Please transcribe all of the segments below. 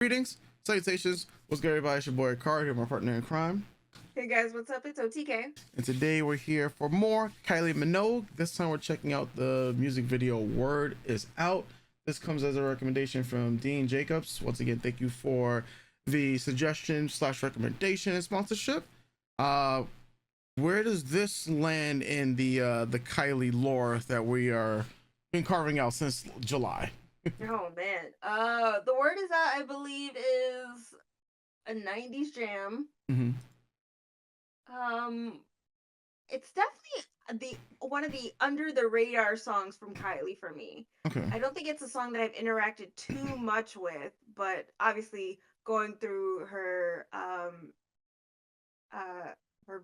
Greetings, salutations. What's good, everybody? It's your boy Ekard here, my partner in crime. Hey guys, what's up? It's OTK. And today we're here for more Kylie Minogue. This time we're checking out the music video Word Is Out. This comes as a recommendation from Dean Jacobs. Once again, thank you for the suggestion / recommendation and sponsorship. Where does this land in the Kylie lore that we are been carving out since July? Oh man. The Word Is Out, I believe, is a 90s jam. Mm-hmm. It's definitely one of the under the radar songs from Kylie for me. Okay. I don't think it's a song that I've interacted too much with, but obviously going through her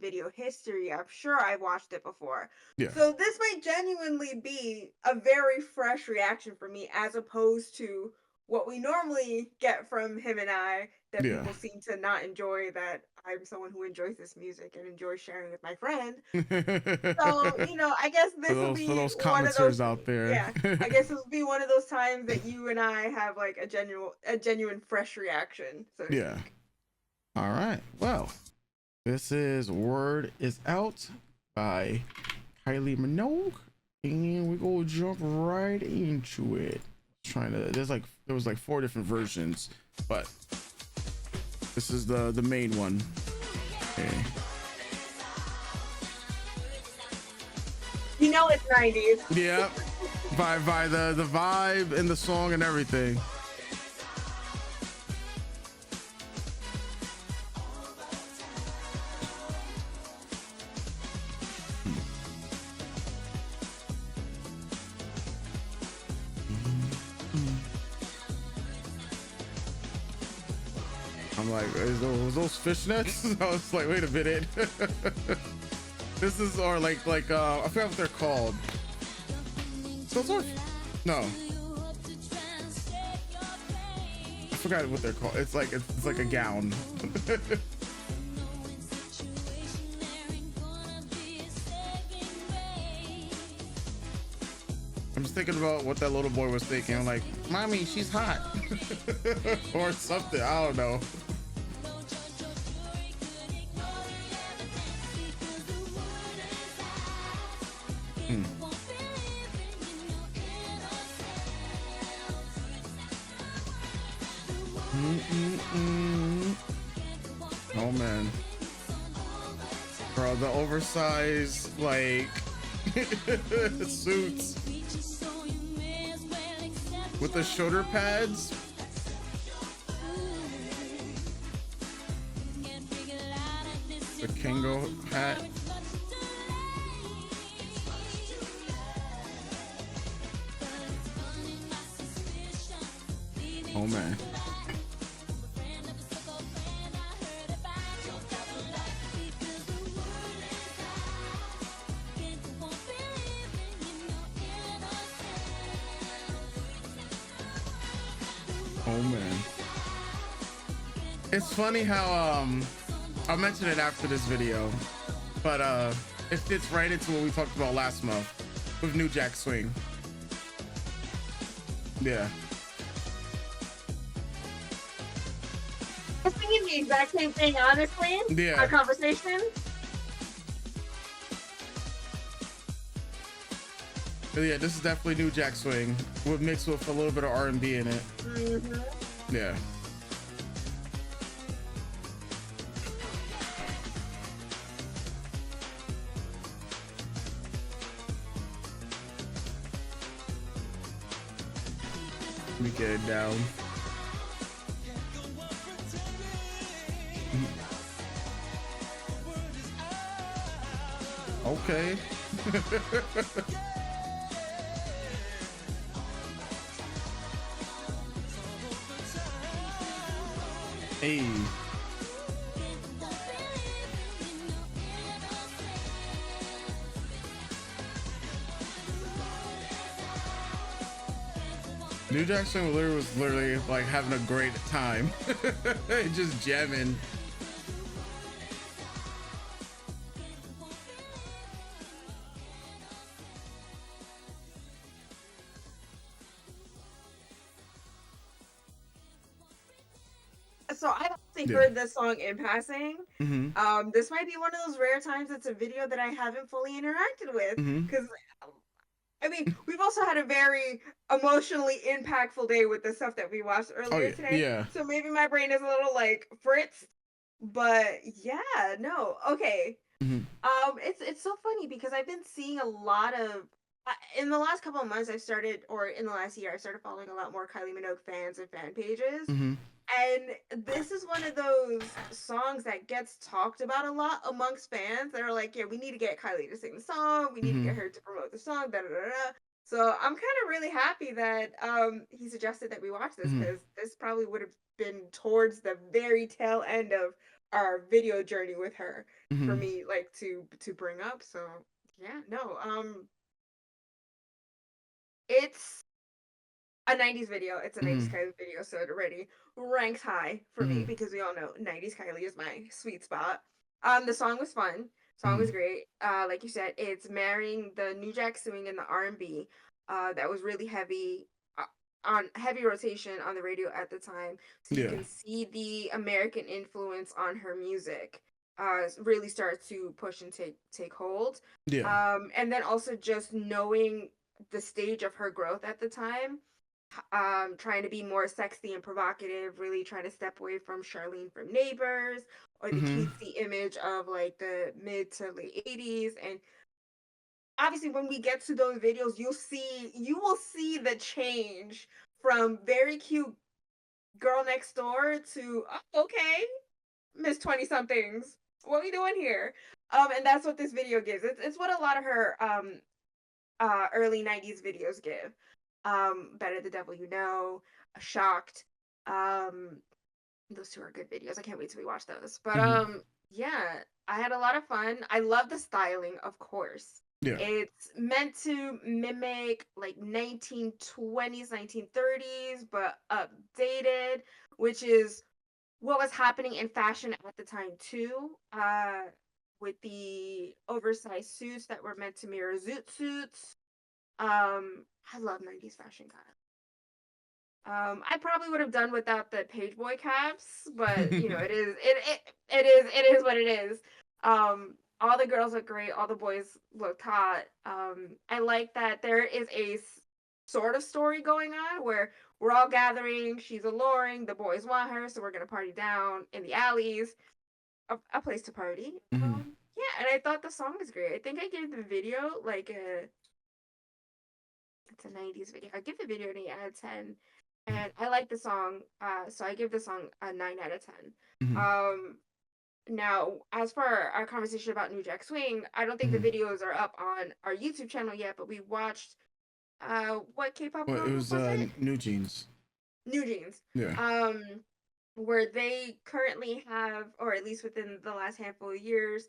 video history, I'm sure I've watched it before. Yeah. So this might genuinely be a very fresh reaction for me, as opposed to what we normally get from him and I, that Yeah. people seem to not enjoy, that I'm someone who enjoys this music and enjoys sharing with my friend. So, I guess this will be for those one of those commenters out there. Yeah, I guess this will be one of those times that you and I have like a genuine fresh reaction. So yeah. speak. All right. Well, this is Word Is Out by Kylie Minogue, and we go jump right into it. There was like 4 different versions, but this is the main one. Okay. It's 90s. Yeah. by the vibe and the song and everything. I'm like, was those fishnets? I was like, wait a minute. This is, or like I forgot what they're called. Those are, no. I forgot what they're called. It's like a gown. I'm just thinking about what that little boy was thinking. I'm like, mommy, she's hot. Or something. I don't know. Oh man, bro, the oversized like suits with the shoulder pads. The Kango hat. Oh man. Oh man. It's funny how I'll mention it after this video, but it fits right into what we talked about last month with New Jack Swing. Yeah. I was thinking the exact same thing, honestly. Yeah. Our conversation. Yeah, this is definitely New Jack Swing, with mixed with a little bit of R&B in it. Mm-hmm. Yeah. Let me get it down. Okay. Hey. New Jack Swing was literally like having a great time. Just jamming. so I've actually Yeah. heard this song in passing. Mm-hmm. This might be one of those rare times it's a video that I haven't fully interacted with, Mm-hmm. because I mean, we've also had a very emotionally impactful day with the stuff that we watched Oh earlier yeah. today. Yeah. So maybe my brain is a little like fritzed, but yeah, no, okay. Mm-hmm. It's so funny because I've been seeing a lot of in the last couple of months I've started, or in the last year, I started following a lot more Kylie Minogue fans and fan pages. Mm-hmm. And this is one of those songs that gets talked about a lot amongst fans that are like, yeah, we need to get Kylie to sing the song. We need to Mm-hmm. get her to promote the song. Da, da, da, da. So I'm kind of really happy that he suggested that we watch this, Mm-hmm. because this probably would have been towards the very tail end of our video journey with her for Mm-hmm. me, like to bring up. So yeah, no, it's a 90s video. It's a 90s Mm-hmm. Kylie video, so it already ranks high for me Mm-hmm. because we all know 90s Kylie is my sweet spot. The song was fun. Song Mm-hmm. was great. Like you said, it's marrying the New Jack Swing and the R&B. That was really heavy on heavy rotation on the radio at the time. So you Yeah. can see the American influence on her music really start to push and take hold. Yeah. And then also just knowing the stage of her growth at the time, trying to be more sexy and provocative, really trying to step away from Charlene from Neighbors or the Mm-hmm. cutesy image of like the mid to late 80s. And obviously when we get to those videos, you will see the change from very cute girl next door to okay, Miss 20 somethings. What are we doing here? And that's what this video gives. It's what a lot of her early 90s videos give. Better the Devil You Know, Shocked. Um, those two are good videos. I can't wait till we watch those. But Mm-hmm. yeah, I had a lot of fun. I love the styling, of course. Yeah. It's meant to mimic like 1920s, 1930s, but updated, which is what was happening in fashion at the time too. With the oversized suits that were meant to mirror zoot suits. I love 90s fashion, kind of. I probably would have done without the pageboy caps, but you know, it is what it is. All the girls look great, all the boys look hot. I like that there is a sort of story going on where we're all gathering, she's alluring, the boys want her, so we're gonna party down in the alleys, a place to party. Mm-hmm. Yeah, and I thought the song was great. I think I gave the video like a it's a 90s video. I give the video an 8 out of 10. And I like the song, so I give the song a 9 out of 10. Mm-hmm. Now, as for our conversation about New Jack Swing, I don't think the Mm-hmm. videos are up on our YouTube channel yet, but we watched, what K-pop Well, it group was was it? New Jeans. New Jeans. Yeah. Where they currently have, or at least within the last handful of years,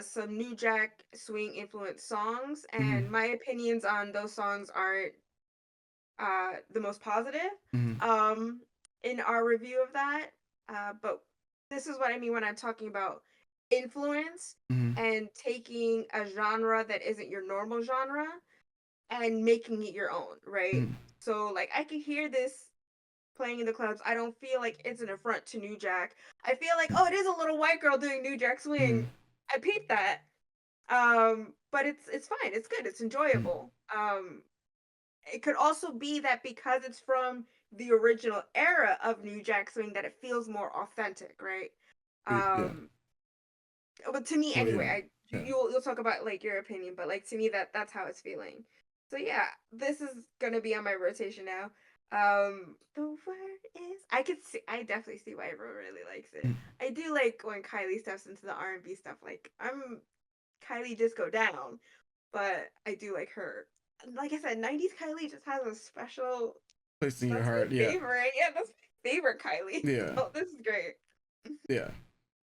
some New Jack Swing influenced songs, Mm-hmm. and my opinions on those songs aren't the most positive Mm-hmm. um, in our review of that. But this is what I mean when I'm talking about influence Mm-hmm. and taking a genre that isn't your normal genre and making it your own, right? Mm-hmm. So, like, I can hear this playing in the clubs. I don't feel like it's an affront to New Jack. I feel like, oh, it is a little white girl doing New Jack Mm-hmm. Swing. I peeped that. But it's fine. It's good. It's enjoyable. It could also be that because it's from the original era of New Jack Swing that it feels more authentic, right? Yeah. Um, but to me Well, yeah. anyway, Yeah. you'll talk about like your opinion, but like to me that's how it's feeling. So yeah, this is gonna be on my rotation now. The word is I definitely see why everyone really likes it. Mm-hmm. I do like when Kylie steps into the R&B stuff. Like I'm Kylie disco down, but I do like her. Like I said, 90s Kylie just has a special. Placed in your That's my heart. Yeah. favorite. Yeah, that's my favorite Kylie. Yeah. So this is great. Yeah.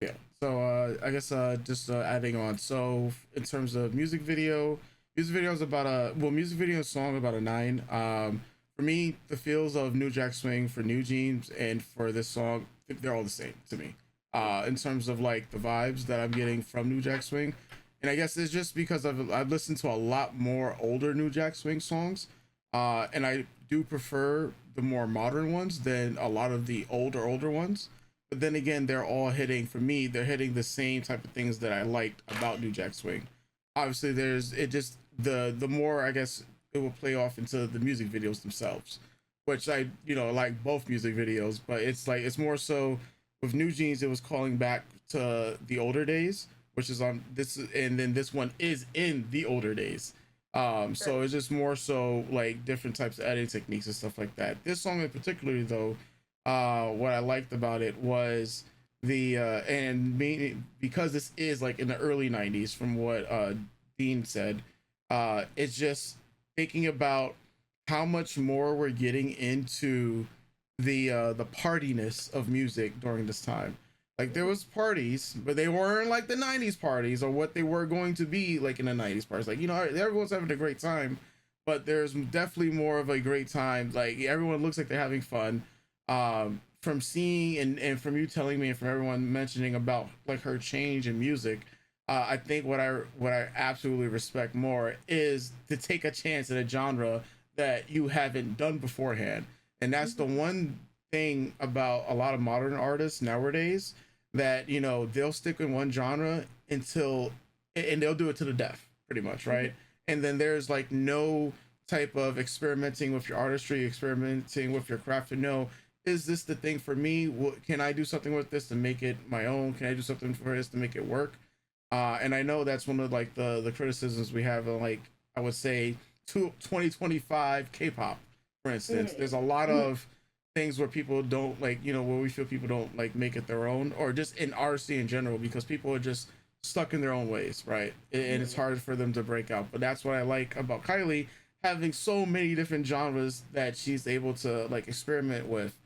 Yeah. So I guess just adding on. So in terms of music video is about a music video and song about a 9. For me, the feels of New Jack Swing for New Jeans and for this song, they're all the same to me. In terms of like the vibes that I'm getting from New Jack Swing, and I guess it's just because I've listened to a lot more older New Jack Swing songs, and I do prefer the more modern ones than a lot of the older ones. but then again, they're all hitting, for me, they're hitting the same type of things that I liked about New Jack Swing. Obviously, there's it just the more, I guess, it will play off into the music videos themselves, which I, like both music videos, but it's like it's more so with New Jeans, it was calling back to the older days, which is on this, and then this one is in the older days. So Right. it's just more so like different types of editing techniques and stuff like that. This song in particular, though, what I liked about it was the and because this is like in the early '90s, from what Dean said, it's just thinking about how much more we're getting into the partiness of music during this time. Like there was parties, but they weren't like the '90s parties or what they were going to be like in the '90s parties. Like, everyone's having a great time, but there's definitely more of a great time. Like everyone looks like they're having fun. From seeing and from you telling me and from everyone mentioning about like her change in music, I think what I absolutely respect more is to take a chance at a genre that you haven't done beforehand. And that's the Mm-hmm. one thing about a lot of modern artists nowadays, that they'll stick in one genre until, and they'll do it to the death pretty much, right? And then there's like no type of experimenting with your artistry, experimenting with your craft to know, is this the thing for me? Can I do something with this to make it my own? Can I do something for this to make it work? And I know that's one of like the criticisms we have of, like, I would say 2025 K-pop, for instance. There's a lot Mm-hmm. of things where people don't like, where we feel people don't like make it their own, or just in artistry in general, because people are just stuck in their own ways, right? And it's hard for them to break out. But that's what I like about Kylie, having so many different genres that she's able to like experiment with,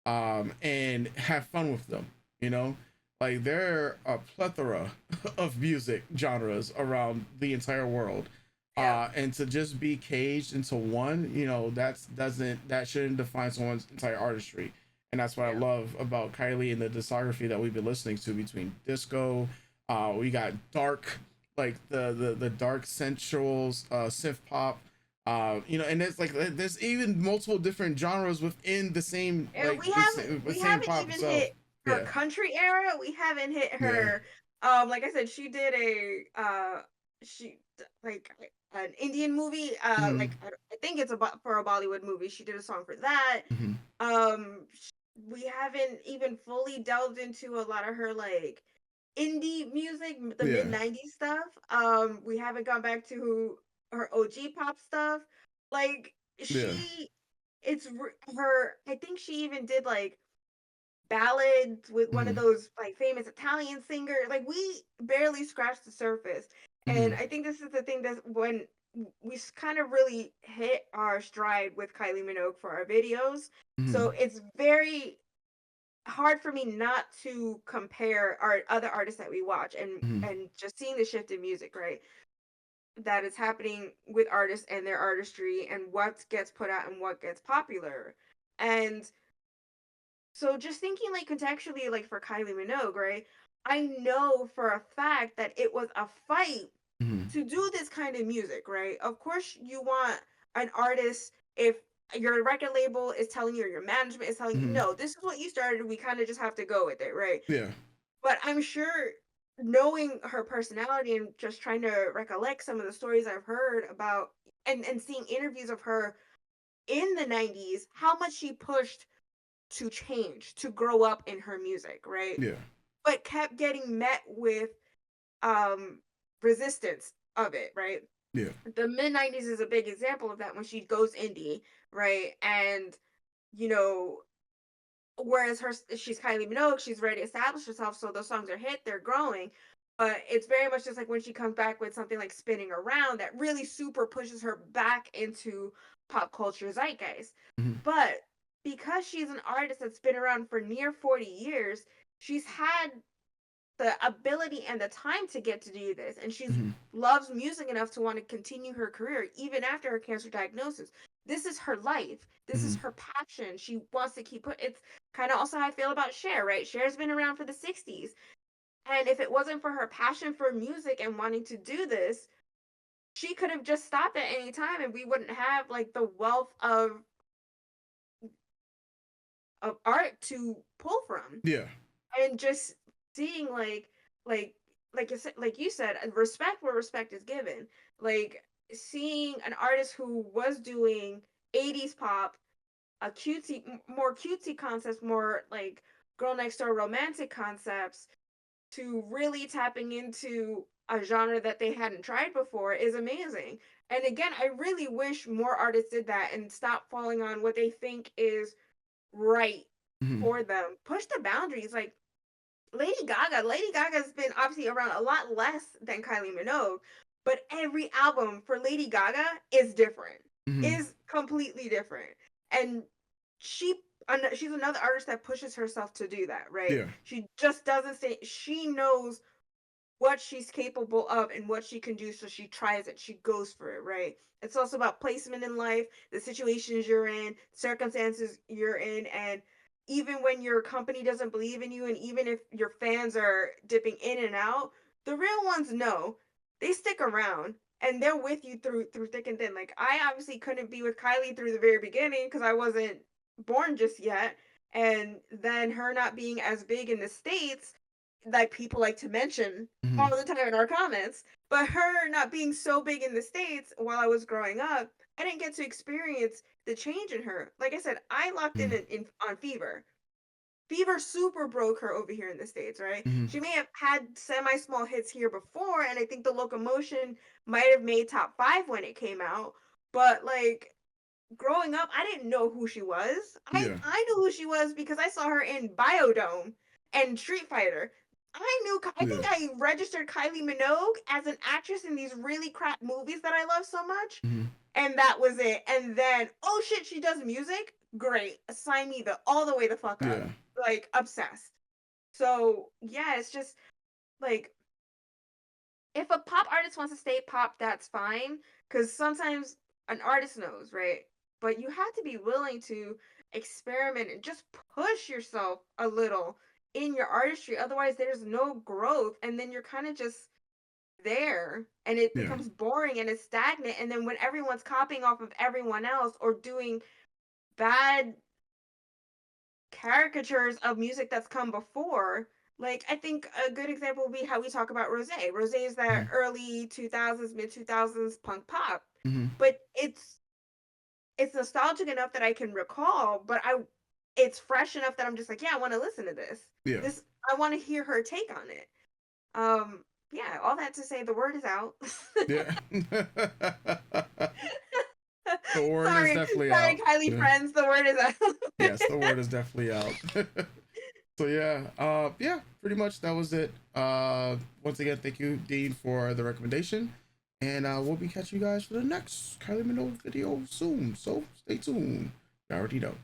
and have fun with them, you know? Like there are a plethora of music genres around the entire world, Yeah. and to just be caged into one, that shouldn't define someone's entire artistry. And that's what I Yeah. love about Kylie and the discography that we've been listening to, between disco, we got dark, like the dark sensuals, synth pop, and there's like there's even multiple different genres within the same, And like we the haven't we same haven't pop even itself. hit her Yeah, country era. We haven't hit yeah. her like I said, she did a like an Indian movie. Mm-hmm. Like I think it's about for a Bollywood movie. She did a song for that. Mm-hmm. We haven't even fully delved into a lot of her like indie music, the mid Yeah, '90s stuff. We haven't gone back to her OG pop stuff. Like yeah. her. I think she even did like ballads with one of Mm-hmm. those like famous Italian singers. Like we barely scratched the surface. Mm-hmm. And I think this is the thing that when we kind of really hit our stride with Kylie Minogue for our videos. Mm-hmm. So it's very hard for me not to compare our other artists that we watch Mm-hmm. and just seeing the shift in music, right? That is happening with artists and their artistry and what gets put out and what gets popular. And so just thinking like contextually, like for Kylie Minogue, right? I know for a fact that it was a fight Mm-hmm. to do this kind of music, right? Of course, you want an artist, if your record label is telling you, or your management is telling you, Mm-hmm. no, this is what you started, we kind of just have to go with it, right? Yeah. But I'm sure knowing her personality and just trying to recollect some of the stories I've heard about and seeing interviews of her in the 90s, how much she pushed to change, to grow up in her music, right? Yeah. But kept getting met with um resistance of it, right? Yeah. The mid 90s is a big example of that when she goes indie, right? And you know, whereas she's Kylie Minogue, she's already established herself, so those songs are hit, they're growing. But it's very much just like when she comes back with something like Spinning Around that really super pushes her back into pop culture zeitgeist. Mm-hmm. But because she's an artist that's been around for near 40 years, she's had the ability and the time to get to do this, and she's Mm-hmm. loves music enough to want to continue her career even after her cancer diagnosis. This is her life, this is Mm-hmm. her passion. She wants to keep it. It's kind of also how I feel about Cher, right? Cher's been around for the 60s, and if it wasn't for her passion for music and wanting to do this, she could have just stopped at any time and we wouldn't have like the wealth of art to pull from. Yeah. and just seeing like you said, respect where respect is given. Like seeing an artist who was doing 80s pop, a more cutesy concepts, more like girl next door romantic concepts, to really tapping into a genre that they hadn't tried before is amazing. And again, I really wish more artists did that and stop falling on what they think is right Mhm. for them. Push the boundaries. Like Lady Gaga's been obviously around a lot less than Kylie Minogue, but every album for Lady Gaga is different, Mhm. is completely different. And she she's another artist that pushes herself to do that, right? Yeah. She just doesn't say, she knows what she's capable of and what she can do, so she tries it, she goes for it, right? It's also about placement in life, the situations you're in, circumstances you're in, and even when your company doesn't believe in you, and even if your fans are dipping in and out, the real ones know, they stick around and they're with you through thick and thin. Like, I obviously couldn't be with Kylie through the very beginning because I wasn't born just yet, and then her not being as big in the States, like people like to mention Mhm. all the time in our comments. But her not being so big in the States while I was growing up, I didn't get to experience the change in her. Like I said, I locked Mhm. in on Fever. Fever super broke her over here in the States, right? Mhm. She may have had semi small hits here before, and I think the Locomotion might have made top 5 when it came out. But like growing up, I didn't know who she was. Yeah. I knew who she was because I saw her in Biodome and Street Fighter. I Yeah. think I registered Kylie Minogue as an actress in these really crap movies that I love so much. Mhm. And that was it. And then, oh shit, she does music? Great. Sign me all the way the fuck up. Yeah. Like obsessed. So yeah, it's just like, if a pop artist wants to stay pop, that's fine. Because sometimes an artist knows, right? But you have to be willing to experiment and just push yourself a little in your artistry. Otherwise, there's no growth. And then you're kind of just there and it Yeah. becomes boring and it's stagnant. And then when everyone's copying off of everyone else or doing bad caricatures of music that's come before. Like, I think a good example would be how we talk about Rose. Rose is that Mhm. early 2000s, mid 2000s punk pop, Mhm. but it's nostalgic enough that I can recall, but it's fresh enough that I'm just like, yeah, I want to listen to this. Yeah. I want to hear her take on it. Yeah, all that to say, the word is out. Yeah. The word is sorry, definitely sorry, out. Kylie Yeah. friends, the word is Yes, the out. word is definitely out. So yeah, pretty much that was it. Once again, thank you, Dean, for the recommendation. And we'll be catching you guys for the next Kylie Minogue video soon. So stay tuned. You already know.